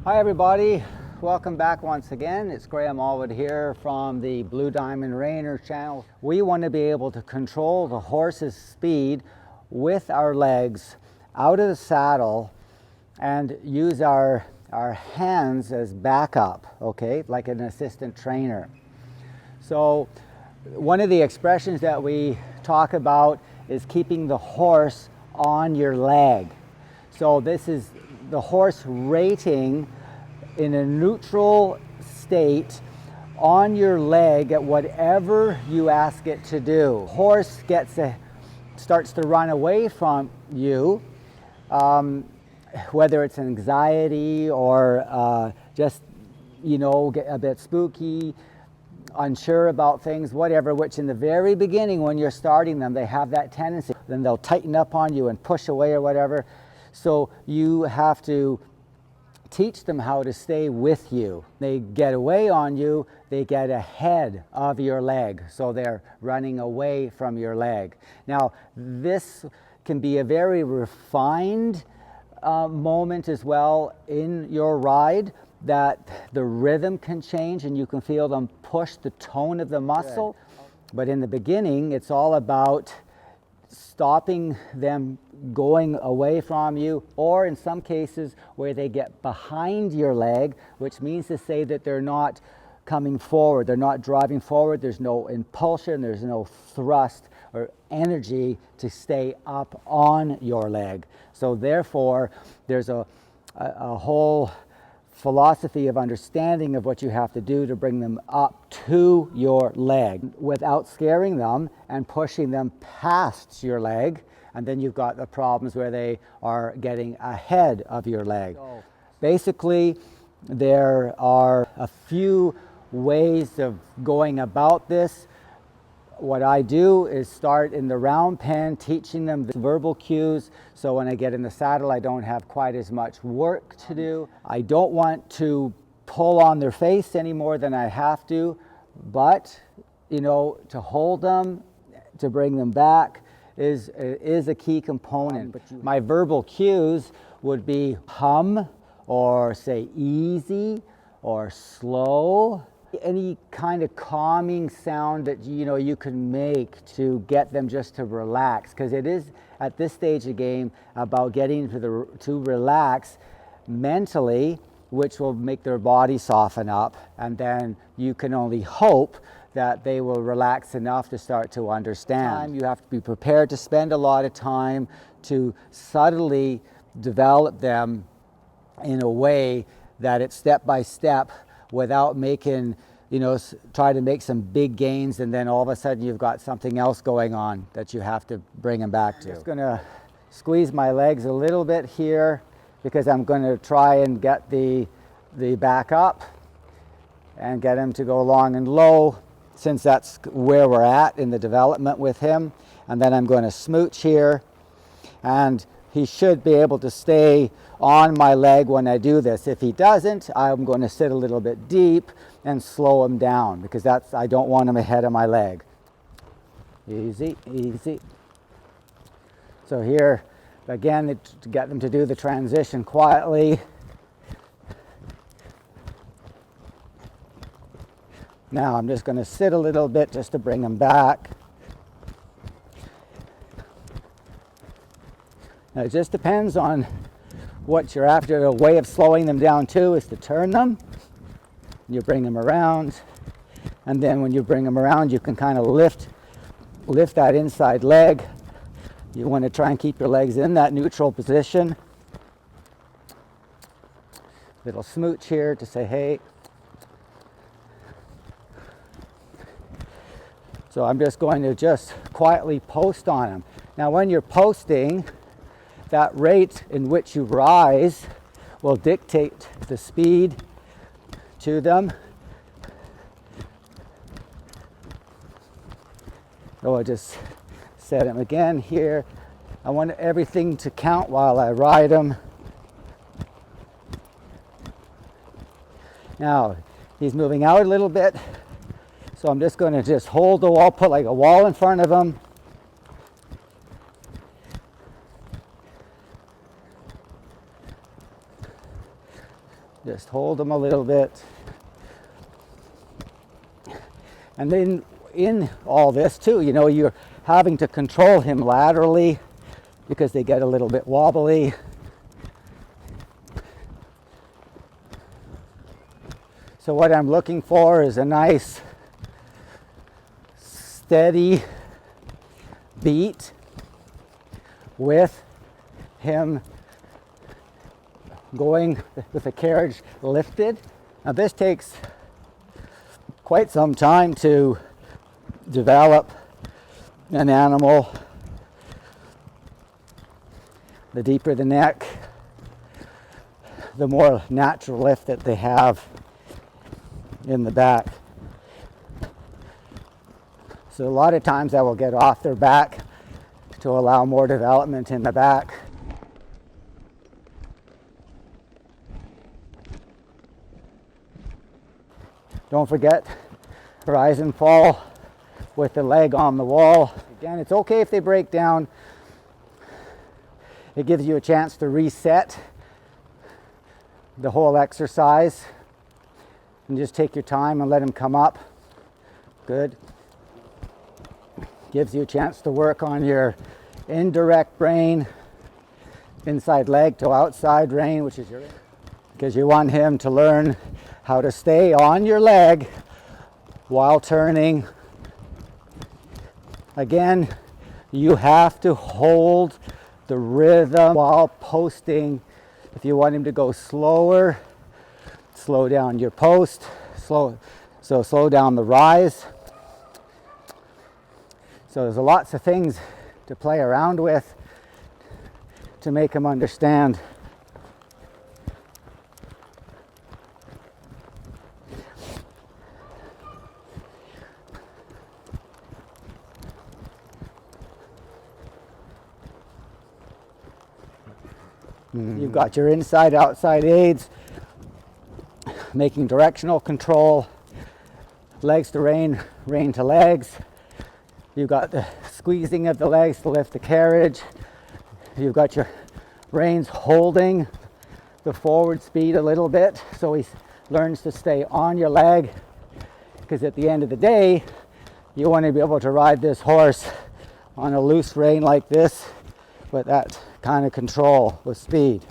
Hi everybody, welcome back once again. It's Graham Allwood here from the Blue Diamond Reiner channel. We want to be able to control the horse's speed with our legs out of the saddle and use our hands as backup, okay, like an assistant trainer. So one of the expressions that we talk about is keeping the horse on your leg. So this is the horse rating in a neutral state on your leg at whatever you ask it to do. Horse starts to run away from you, whether it's anxiety or just, get a bit spooky, unsure about things, whatever, which in the very beginning when you're starting them, they have that tendency. Then they'll tighten up on you and push away or whatever. So you have to teach them how to stay with you. They get away on you, they get ahead of your leg. So they're running away from your leg. Now, this can be a very refined moment as well in your ride, that the rhythm can change and you can feel them push the tone of the muscle. Good. But in the beginning, it's all about stopping them going away from you, or in some cases where they get behind your leg, which means to say that they're not coming forward, they're not driving forward, there's no impulsion, there's no thrust or energy to stay up on your leg. So therefore, there's a whole philosophy of understanding of what you have to do to bring them up to your leg without scaring them and pushing them past your leg. And then you've got the problems where they are getting ahead of your leg. So basically, there are a few ways of going about this. What I do is start in the round pen, teaching them the verbal cues, so when I get in the saddle I don't have quite as much work to do. I don't want to pull on their face any more than I have to, but to hold them, to bring them back is a key component. My verbal cues would be hum, or say easy, or slow. Any kind of calming sound that you can make to get them just to relax, because it is at this stage of the game about getting to relax mentally, which will make their body soften up, and then you can only hope that they will relax enough to start to understand. You have to be prepared to spend a lot of time to subtly develop them in a way that it's step by step, without making, try to make some big gains and then all of a sudden you've got something else going on that you have to bring them back to. I'm just gonna squeeze my legs a little bit here because I'm gonna try and get the back up and get him to go long and low, since that's where we're at in the development with him. And then I'm going to smooch here, and he should be able to stay on my leg when I do this. If he doesn't, I'm going to sit a little bit deep and slow him down, because I don't want him ahead of my leg. Easy, easy. So here, again, to get them to do the transition quietly. Now I'm just going to sit a little bit just to bring them back. Now it just depends on what you're after. A way of slowing them down too is to turn them. You bring them around, and then when you bring them around, you can kind of lift that inside leg. You want to try and keep your legs in that neutral position. Little smooch here to say hey. So I'm just going to just quietly post on them. Now when you're posting, that rate in which you rise will dictate the speed to them. So I just set him again here. I want everything to count while I ride him. Now he's moving out a little bit. So I'm just going to just hold the wall, put like a wall in front of him. Just hold them a little bit. And then in all this too, you know, you're having to control him laterally because they get a little bit wobbly. So what I'm looking for is a nice steady beat with him going with the carriage lifted. Now this takes quite some time to develop an animal. The deeper the neck, the more natural lift that they have in the back. So a lot of times I will get off their back to allow more development in the back. Don't forget rise and fall with the leg on the wall. Again, it's okay if they break down. It gives you a chance to reset the whole exercise. And just take your time and let them come up. Good. Gives you a chance to work on your indirect rein, inside leg to outside rein, which is your, because you want him to learn how to stay on your leg while turning. Again, you have to hold the rhythm while posting. If you want him to go slower, slow down your post, slow down the rise. So there's lots of things to play around with to make him understand. You've got your inside outside aids, making directional control, legs to rein, rein to legs. You've got the squeezing of the legs to lift the carriage. You've got your reins holding the forward speed a little bit so he learns to stay on your leg, because at the end of the day you want to be able to ride this horse on a loose rein like this with that kind of control with speed.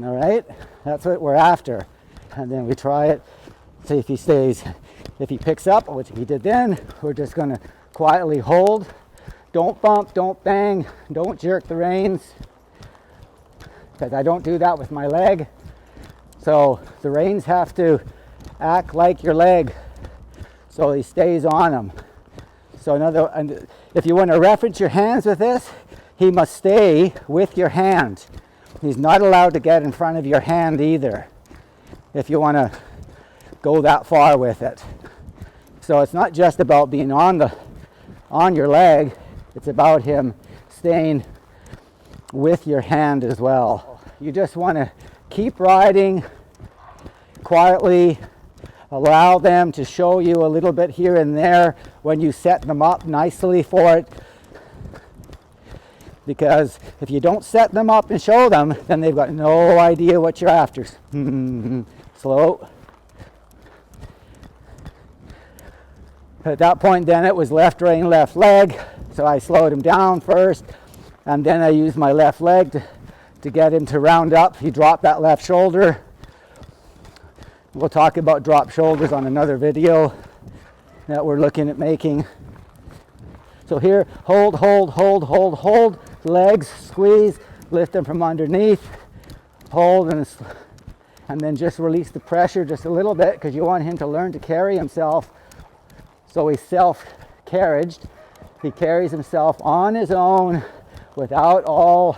All right, that's what we're after. And then we try it, see if he stays. If he picks up, which he did then, we're just going to quietly hold. Don't bump, don't bang, don't jerk the reins, because I don't do that with my leg. So the reins have to act like your leg so he stays on them. So if you want to reference your hands with this, he must stay with your hand. He's not allowed to get in front of your hand either, if you want to go that far with it. So it's not just about being on your leg, it's about him staying with your hand as well. You just want to keep riding quietly, allow them to show you a little bit here and there when you set them up nicely for it. Because if you don't set them up and show them, then they've got no idea what you're after. Slow. At that point then it was left rein, left leg. So I slowed him down first, and then I used my left leg to get him to round up. He dropped that left shoulder. We'll talk about drop shoulders on another video that we're looking at making. So here, hold, hold, hold, hold, hold. Legs, squeeze, lift them from underneath. Hold, and then just release the pressure just a little bit, because you want him to learn to carry himself. So he's self-carriaged. He carries himself on his own without all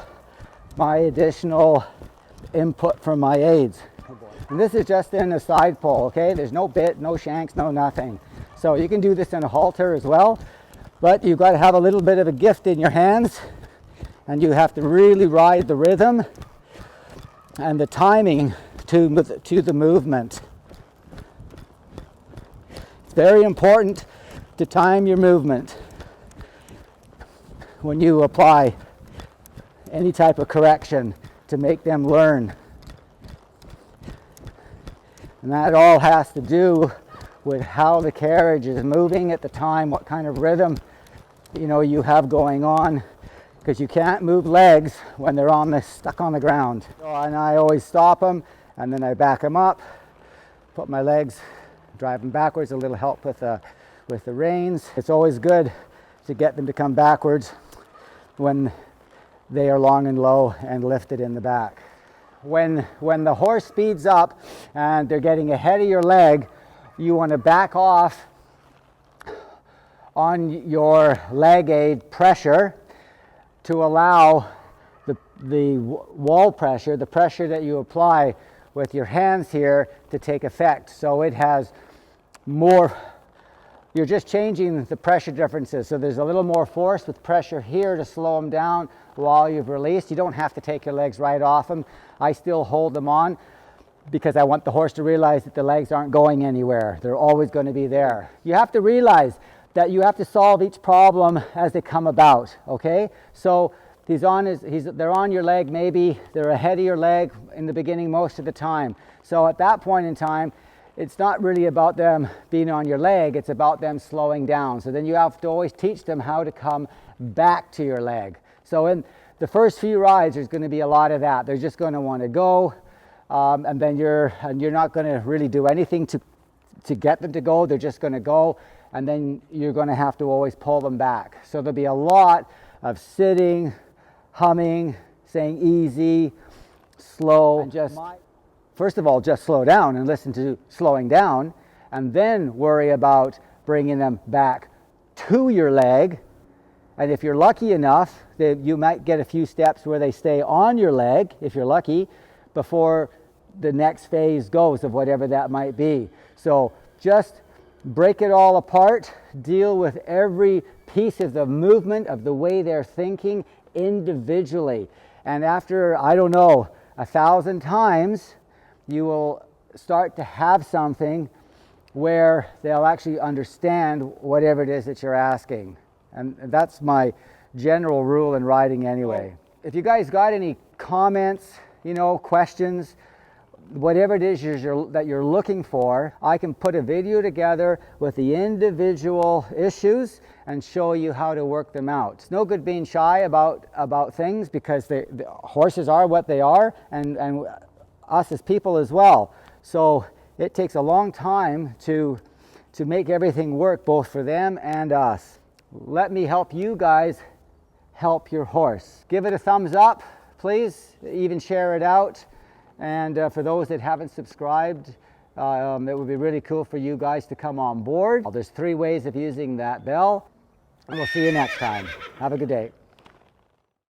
my additional input from my aids. And this is just in a side pull, okay? There's no bit, no shanks, no nothing. So you can do this in a halter as well, but you've got to have a little bit of a gift in your hands, and you have to really ride the rhythm and the timing to the movement. It's very important to time your movement when you apply any type of correction to make them learn. And that all has to do with how the carriage is moving at the time, what kind of rhythm, you know, you have going on, because you can't move legs when they're stuck on the ground. So, and I always stop them, and then I back them up, put my legs, drive them backwards, a little help with the reins. It's always good to get them to come backwards when they are long and low and lifted in the back. When the horse speeds up and they're getting ahead of your leg, you want to back off on your leg aid pressure to allow the wall pressure, the pressure that you apply with your hands here, to take effect. So it has more, you're just changing the pressure differences. So there's a little more force with pressure here to slow them down while you've released. You don't have to take your legs right off them. I still hold them on because I want the horse to realize that the legs aren't going anywhere. They're always going to be there. You have to realize that you have to solve each problem as they come about, okay? So they're on your leg, maybe they're ahead of your leg in the beginning most of the time. So at that point in time, it's not really about them being on your leg, it's about them slowing down. So then you have to always teach them how to come back to your leg. So in the first few rides, there's going to be a lot of that. They're just going to want to go, and then you're not going to really do anything to get them to go. They're just going to go, and then you're going to have to always pull them back. So there'll be a lot of sitting, humming, saying easy, slow, and just first of all, just slow down and listen to slowing down, and then worry about bringing them back to your leg. And if you're lucky enough, you might get a few steps where they stay on your leg, if you're lucky, before the next phase goes of whatever that might be. So just break it all apart, deal with every piece of the movement, of the way they're thinking individually. And after, I don't know, 1,000 times, you will start to have something where they'll actually understand whatever it is that you're asking. And that's my general rule in riding anyway. If you guys got any comments, you know, questions, whatever it is that you're looking for, I can put a video together with the individual issues and show you how to work them out. It's no good being shy about things, because the horses are what they are, and us as people as well. So it takes a long time to make everything work, both for them and us. Let me help you guys help your horse. Give it a thumbs up, please. Even share it out. And for those that haven't subscribed, it would be really cool for you guys to come on board. There's 3 ways of using that bell. And we'll see you next time. Have a good day.